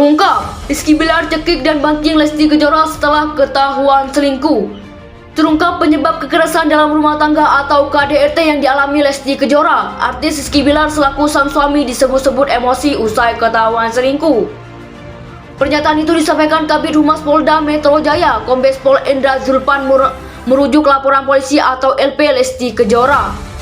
Terungkap, Rizky Bilar cekik dan banting Lesti Kejora setelah ketahuan selingkuh. Terungkap penyebab kekerasan dalam rumah tangga atau KDRT yang dialami Lesti Kejora. Artis Rizky Bilar selaku sang suami disebut-sebut emosi usai ketahuan selingkuh. Pernyataan itu disampaikan Kabid Humas Polda Metro Jaya, Kombes Pol Endra Zulpan merujuk laporan polisi atau LP Lesti Kejora.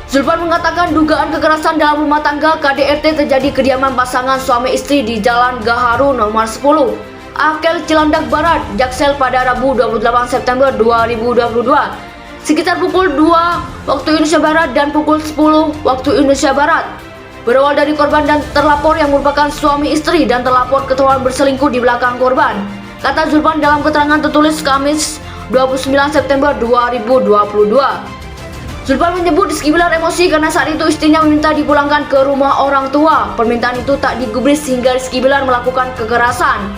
Zulpan mengatakan dugaan kekerasan dalam rumah tangga KDRT terjadi kediaman pasangan suami istri di Jalan Gaharu nomor 10, Akel Cilandak Barat, Jaksel pada Rabu 28 September 2022 sekitar pukul 2 waktu Indonesia Barat dan pukul 10 waktu Indonesia Barat. Berawal dari korban dan terlapor yang merupakan suami istri dan terlapor ketahuan berselingkuh di belakang korban, kata Zulpan dalam keterangan tertulis Kamis 29 September 2022. Zulpan menyebut Rizky Bilar emosi karena saat itu istrinya meminta dipulangkan ke rumah orang tua. Permintaan itu tak digubris sehingga Rizky Bilar melakukan kekerasan.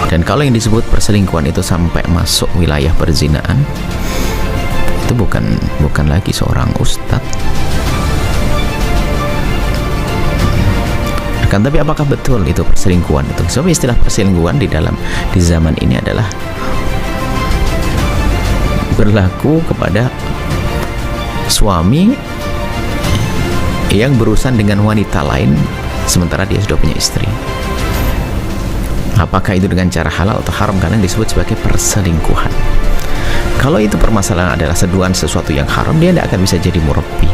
Dan kalau yang disebut perselingkuhan itu sampai masuk wilayah perzinaan, itu bukan lagi seorang ustadz. Akan tapi apakah betul itu perselingkuhan itu? Sebab istilah perselingkuhan di zaman ini adalah berlaku kepada suami yang berurusan dengan wanita lain sementara dia sudah punya istri. Apakah itu dengan cara halal atau haram? Karena disebut sebagai perselingkuhan. Kalau itu permasalahan adalah seduhan sesuatu yang haram, dia tidak akan bisa jadi murabbi,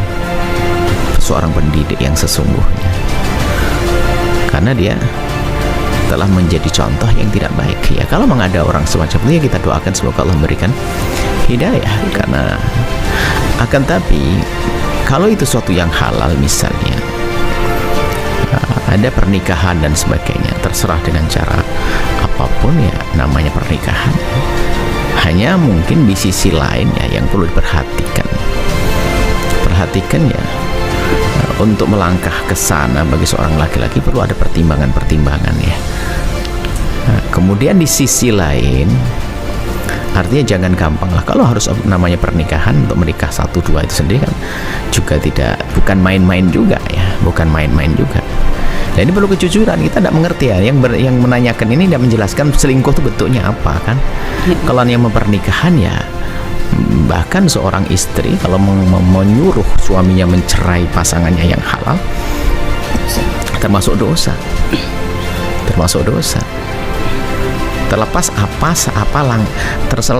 seorang pendidik yang sesungguhnya, karena dia telah menjadi contoh yang tidak baik. Ya, kalau memang ada orang semacam itu, ya kita doakan semoga Allah memberikan hidayah. Karena akan tapi kalau itu sesuatu yang halal, misalnya ada pernikahan dan sebagainya, terserah dengan cara apapun, ya namanya pernikahan. Hanya mungkin di sisi lain ya yang perlu diperhatikan ya, untuk melangkah ke sana bagi seorang laki-laki perlu ada pertimbangan ya. Kemudian di sisi lain, artinya jangan gampang lah. Kalau harus namanya pernikahan, untuk menikah 1-2 itu sendiri kan juga bukan main-main juga ya, bukan main-main juga. Dan ini perlu kejujuran, kita tidak mengerti ya. Yang menanyakan ini tidak menjelaskan selingkuh itu bentuknya apa kan. Kalau yang mempernikahan ya, bahkan seorang istri kalau menyuruh suaminya mencerai pasangannya yang halal, termasuk dosa.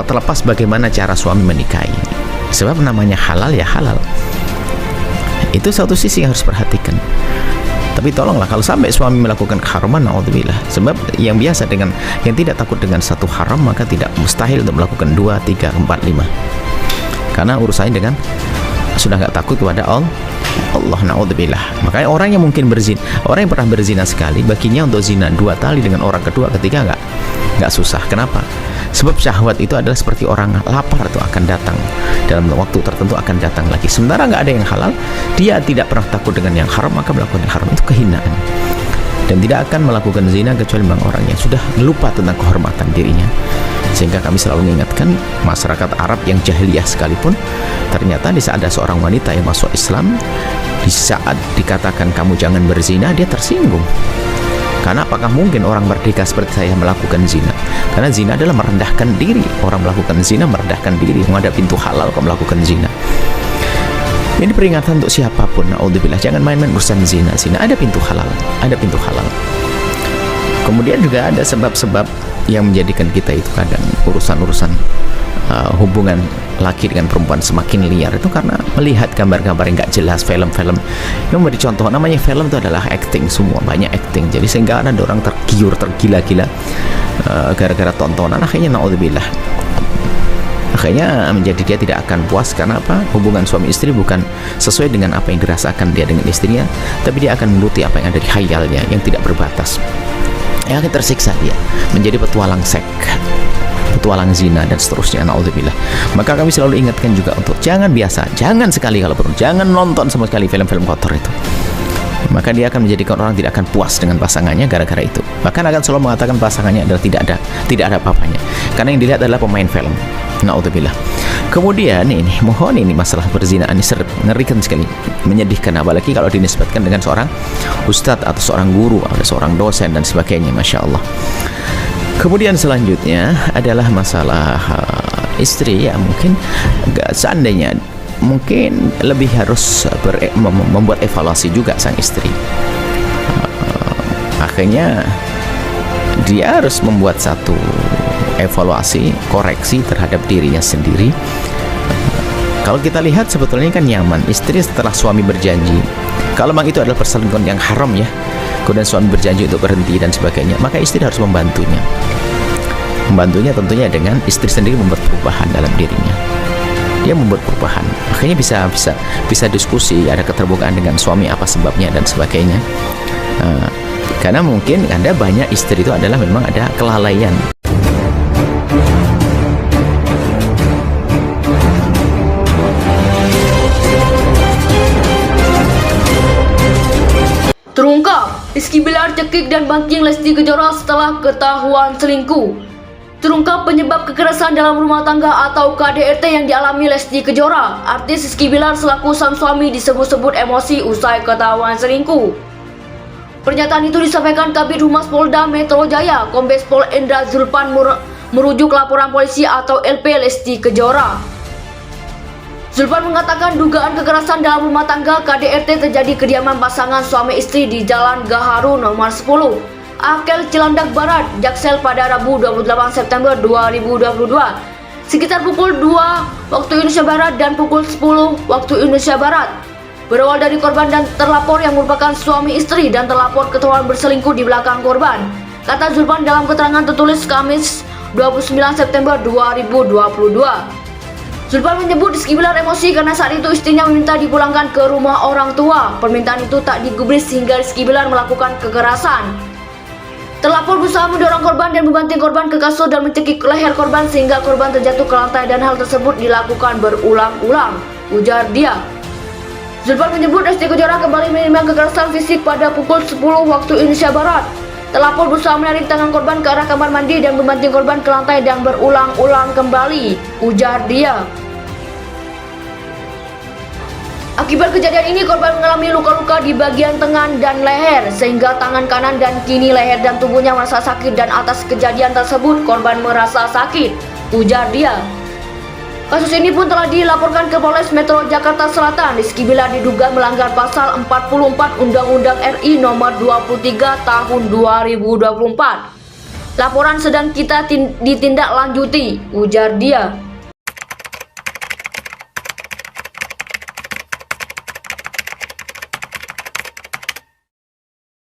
Terlepas bagaimana cara suami menikahi. Sebab namanya halal ya halal. Itu satu sisi yang harus perhatikan. Tapi tolonglah kalau sampai suami melakukan keharaman, naudzubillah. Sebab yang biasa dengan yang tidak takut dengan satu haram, maka tidak mustahil untuk melakukan 2, 3, 4, 5. Karena urusannya dengan sudah nggak takut kepada Allah, naudzubillah. Makanya orang yang mungkin berzina, orang yang pernah berzina sekali, baginya untuk zina 2 kali dengan orang kedua, ketiga nggak susah. Kenapa? Sebab syahwat itu adalah seperti orang lapar, itu akan datang dalam waktu tertentu, akan datang lagi. Sementara nggak ada yang halal, dia tidak pernah takut dengan yang haram, maka melakukan yang haram itu kehinaan. Dan tidak akan melakukan zina kecuali memang orang yang sudah lupa tentang kehormatan dirinya. Sehingga kami selalu mengingatkan masyarakat Arab yang jahiliyah sekalipun, ternyata di saat ada seorang wanita yang masuk Islam, di saat dikatakan kamu jangan berzina, dia tersinggung. Karena apakah mungkin orang merdeka seperti saya melakukan zina? Karena zina adalah merendahkan diri. Orang melakukan zina merendahkan diri. Ada pintu halal kok melakukan zina. Ini peringatan untuk siapapun. Naudzubillah, jangan main-main urusan zina. Zina ada pintu halal, ada pintu halal. Kemudian juga ada sebab-sebab yang menjadikan kita itu kadang urusan-urusan hubungan laki dengan perempuan semakin liar, itu karena melihat gambar-gambar yang nggak jelas, film-film yang memberi contoh. Namanya film itu adalah acting, semua banyak acting. Jadi sehingga ada orang tergiur, tergila-gila gara-gara tontonan. Akhirnya naudzubillah, akhirnya menjadi dia tidak akan puas. Karena apa? Hubungan suami istri bukan sesuai dengan apa yang dirasakan dia dengan istrinya, tapi dia akan menuruti apa yang ada di khayalnya yang tidak berbatas. Yang akan tersiksa dia, menjadi petualang seks. petualang zina dan seterusnya, naudzubillah. Maka kami selalu ingatkan juga untuk jangan sekali kalau perlu, jangan nonton sama sekali film-film kotor itu. Maka dia akan menjadikan orang tidak akan puas dengan pasangannya gara-gara itu. Bahkan akan selalu mengatakan pasangannya adalah tidak ada apa-apanya. Karena yang dilihat adalah pemain film. Naudzubillah. Kemudian ini masalah perzinaan ini mengerikan sekali, menyedihkan, apalagi kalau dinisbatkan dengan seorang ustadz atau seorang guru atau seorang dosen dan sebagainya, masya Allah. Kemudian selanjutnya adalah masalah istri, ya mungkin seandainya mungkin lebih harus membuat evaluasi juga sang istri. Akhirnya dia harus membuat satu evaluasi, koreksi terhadap dirinya sendiri. Kalau kita lihat sebetulnya kan nyaman istri setelah suami berjanji, kalau memang itu adalah perselingkuhan yang haram ya, kemudian suami berjanji untuk berhenti dan sebagainya, maka istri harus membantunya tentunya dengan istri sendiri membuat perubahan dalam dirinya. Dia membuat perubahan, akhirnya bisa diskusi, ada keterbukaan dengan suami apa sebabnya dan sebagainya. Karena mungkin ada banyak istri itu adalah memang ada kelalaian. Terungkap, Rizky Bilar cekik dan banting Lesti Kejora setelah ketahuan selingkuh. Terungkap penyebab kekerasan dalam rumah tangga atau KDRT yang dialami Lesti Kejora. Artis Rizky Bilar selaku sang suami disebut-sebut emosi usai ketahuan selingkuh. Pernyataan itu disampaikan Kabid Humas Polda Metro Jaya, Kombes Pol Endra Zulpan merujuk laporan polisi atau LP Lesti Kejora. Zulpan mengatakan dugaan kekerasan dalam rumah tangga KDRT terjadi kediaman pasangan suami istri di Jalan Gaharu nomor 10, Akel Cilandak Barat, Jaksel pada Rabu 28 September 2022 sekitar pukul 2 waktu Indonesia Barat dan pukul 10 waktu Indonesia Barat. Berawal dari korban dan terlapor yang merupakan suami istri dan terlapor ketahuan berselingkuh di belakang korban, kata Zulpan dalam keterangan tertulis Kamis 29 September 2022. Zulpan menyebut Rizky Bilar emosi karena saat itu istrinya meminta dipulangkan ke rumah orang tua. Permintaan itu tak digubris sehingga Rizky Bilar melakukan kekerasan. Terlapor berusaha mendorong korban dan membanting korban ke kasur dan mencekik leher korban sehingga korban terjatuh ke lantai dan hal tersebut dilakukan berulang-ulang, ujar dia. Zulpan menyebut Lesti Kejora kembali menerima kekerasan fisik pada pukul 10 waktu Indonesia Barat. Terlapor berusaha menarik tangan korban ke arah kamar mandi dan membanting korban ke lantai dan berulang-ulang kembali, ujar dia. Akibat kejadian ini korban mengalami luka-luka di bagian tangan dan leher sehingga tangan kanan dan kini leher dan tubuhnya merasa sakit dan atas kejadian tersebut korban merasa sakit, ujar dia. Kasus ini pun telah dilaporkan ke Polres Metro Jakarta Selatan. Rizky Bilar diduga melanggar pasal 44 Undang-Undang RI nomor 23 tahun 2024. Laporan sedang kita ditindaklanjuti, ujar dia.